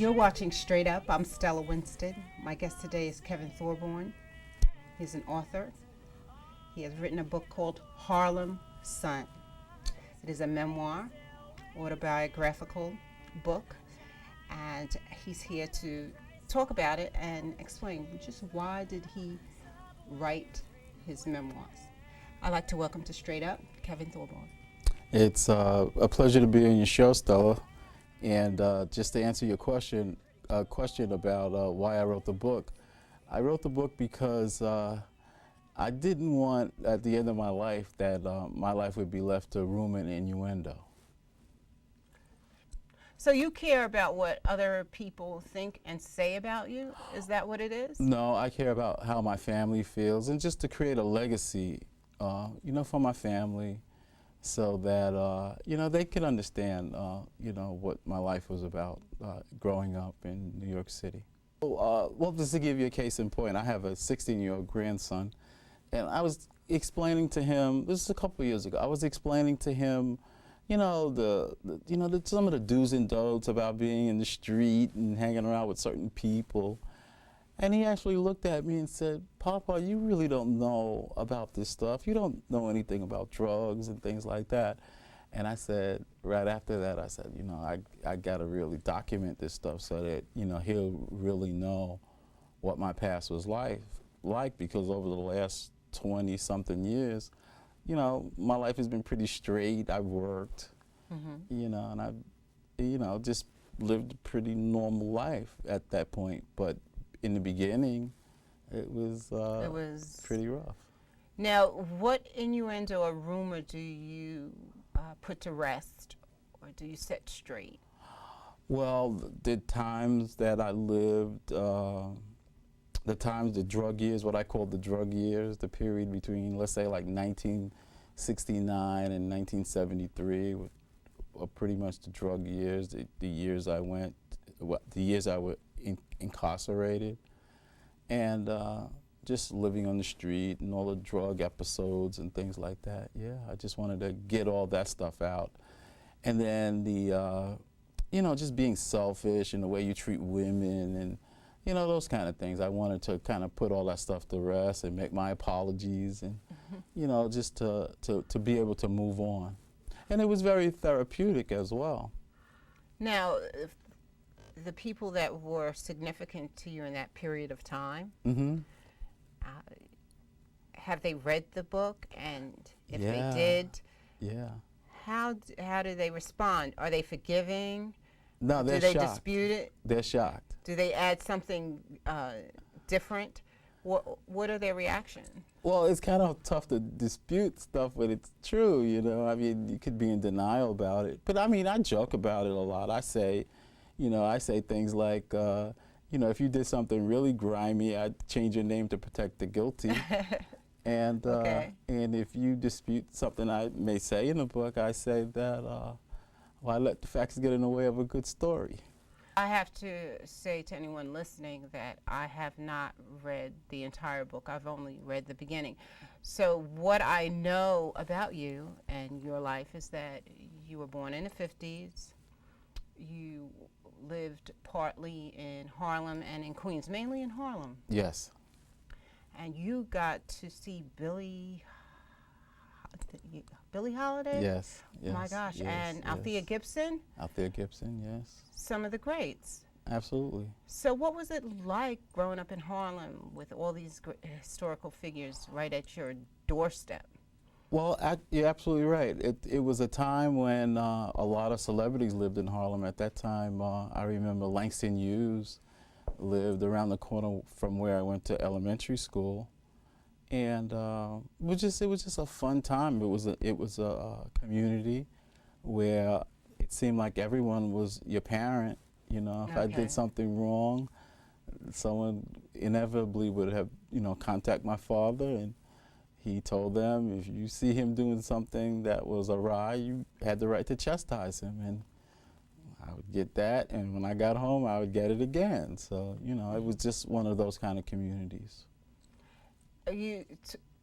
You're watching Straight Up. I'm Stella Winston. My guest today is Kevin Thorbourne. He's an author. He has written a book called HARLEM SON. It is a memoir, autobiographical book, and he's here to talk about it and explain just why did he write his memoirs. I'd like to welcome to Straight Up, Kevin Thorbourne. It's a pleasure to be on your show, Stella. And just to answer your question about why I wrote the book, I wrote the book because I didn't want, at the end of my life, that my life would be left to rumor and innuendo. So you care about what other people think and say about you? Is that what it is? No, I care about how my family feels and just to create a legacy, for my family, so that, they can understand, what my life was about growing up in New York City. Well, just to give you a case in point, I have a 16-year-old grandson, and I was explaining to him, this is a couple of years ago, I was explaining to him, some of the do's and don'ts about being in the street and hanging around with certain people. And he actually looked at me and said, "Papa, you really don't know about this stuff. You don't know anything about drugs and things like that." And I said, right after that, I said, I got to really document this stuff so that, he'll really know what my past was like, because over the last 20-something years, my life has been pretty straight. I've worked, and I've, just lived a pretty normal life at that point. But in the beginning, it was pretty rough. Now, what innuendo or rumor do you put to rest, or do you set straight? Well, the times that I lived, the drug years, what I call the drug years, the period between, let's say, like 1969 and 1973, were pretty much the drug years. The years I was incarcerated, and just living on the street and all the drug episodes and things like that. Yeah, I just wanted to get all that stuff out. And then the, just being selfish and the way you treat women and, those kind of things. I wanted to kind of put all that stuff to rest and make my apologies and, just to be able to move on. And it was very therapeutic as well. Now, the people that were significant to you in that period of time, have they read the book? And if they did, how do they respond? Are they forgiving? No, they're shocked. Do they shocked. dispute it? They're shocked. Do they add something different? What are their reactions? Well, it's kind of tough to dispute stuff, but it's true, I mean, you could be in denial about it. But I mean, I joke about it a lot. I say things like, if you did something really grimy, I'd change your name to protect the guilty. And and if you dispute something I may say in the book, I say that, I let the facts get in the way of a good story. I have to say to anyone listening that I have not read the entire book. I've only read the beginning. So what I know about you and your life is that you were born in the 50s. You lived partly in Harlem and in Queens, mainly in Harlem. Yes. And you got to see Billie Holiday? Yes. Oh my gosh. Yes, and Althea Gibson? Althea Gibson, yes. Some of the greats. Absolutely. So what was it like growing up in Harlem with all these historical figures right at your doorstep? Well, you're absolutely right. It was a time when a lot of celebrities lived in Harlem. At that time, I remember Langston Hughes lived around the corner from where I went to elementary school, and it was just a fun time. It was a community where it seemed like everyone was your parent. If I did something wrong, someone inevitably would have contact my father, and he told them if you see him doing something that was awry, you had the right to chastise him. And I would get that, and when I got home, I would get it again. So, it was just one of those kind of communities. You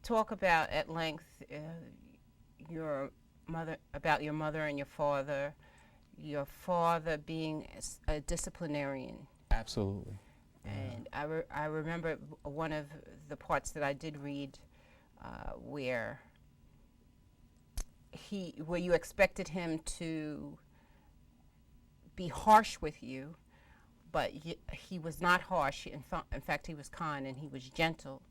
talk about at length your mother and your father. your father being a disciplinarian. Absolutely. And I remember one of the parts that I did read where you expected him to be harsh with you, but he was not harsh. In fact, he was kind and he was gentle.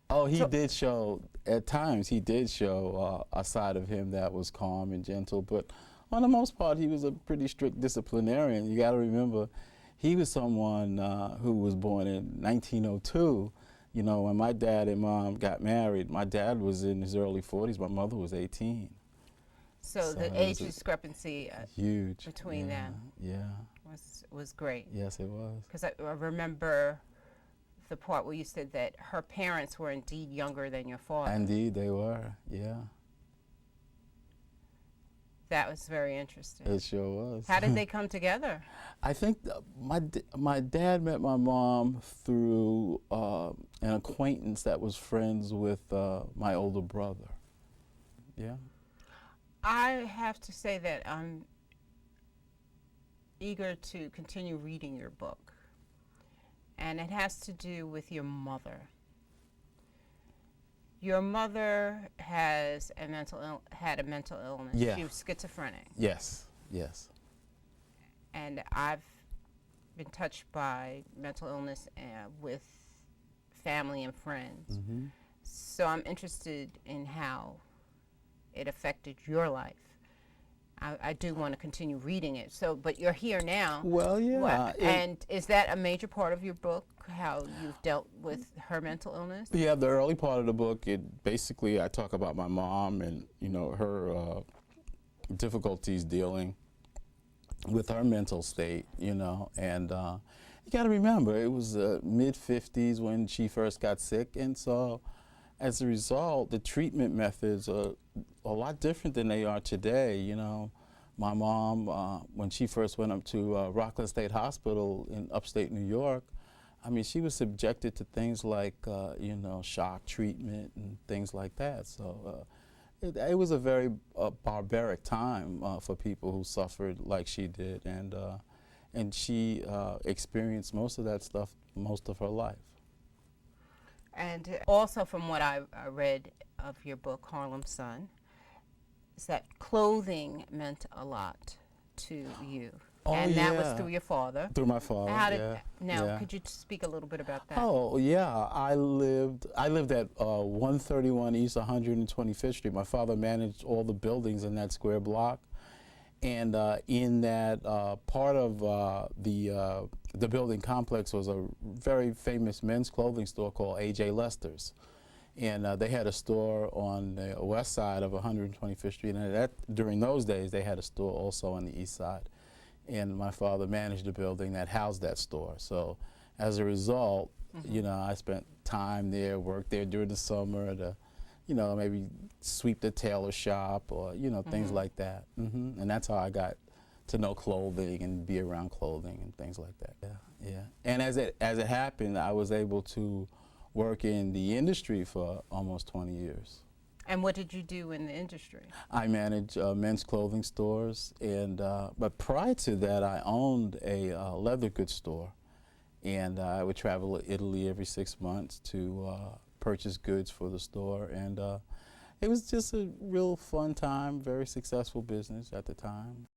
Oh, he did show, at times he did show a side of him that was calm and gentle, but on the most part he was a pretty strict disciplinarian. You got to remember, he was someone who was born in 1902. You know, when my dad and mom got married, my dad was in his early 40s, my mother was 18. So the age discrepancy huge between them was great. Yes, it was. Because I remember the part where you said that her parents were indeed younger than your father. Indeed, they were, yeah. That was very interesting. It sure was. How did they come together? I think my dad met my mom through an acquaintance that was friends with my older brother. Yeah. I have to say that I'm eager to continue reading your book, and it has to do with your mother. Your mother had a mental illness. Yeah. She was schizophrenic. Yes, yes. And I've been touched by mental illness with family and friends. Mm-hmm. So I'm interested in how it affected your life. I do want to continue reading it. So, but you're here now. Well, yeah. And is that a major part of your book, how you've dealt with her mental illness? Yeah, the early part of the book, basically I talk about my mom and, you know, her difficulties dealing with her mental state, you know. And you got to remember, it was mid-50s when she first got sick, and so as a result, the treatment methods are a lot different than they are today. You know, my mom, when she first went up to Rockland State Hospital in upstate New York, I mean, she was subjected to things like, you know, shock treatment and things like that. So it was a very barbaric time for people who suffered like she did, and she experienced most of that stuff most of her life. And also from what I read of your book, HARLEM SON, is that clothing meant a lot to you. Oh, and yeah. that was through your father. Through my father, Now, could you speak a little bit about that? Oh, yeah. I lived at 131 East 125th Street. My father managed all the buildings in that square block. And in that part of the building complex was a very famous men's clothing store called A.J. Lester's. And they had a store on the west side of 125th Street. And during those days, they had a store also on the east side. And my father managed a building that housed that store. So as a result, you know, I spent time there, worked there during the summer to, you know, maybe sweep the tailor shop or, you know, things like that. And that's how I got to know clothing and be around clothing and things like that. Yeah, yeah. And as it happened, I was able to work in the industry for almost 20 years. And what did you do in the industry? I managed men's clothing stores, and but prior to that, I owned a leather goods store, and I would travel to Italy every 6 months to purchase goods for the store, and it was just a real fun time, very successful business at the time.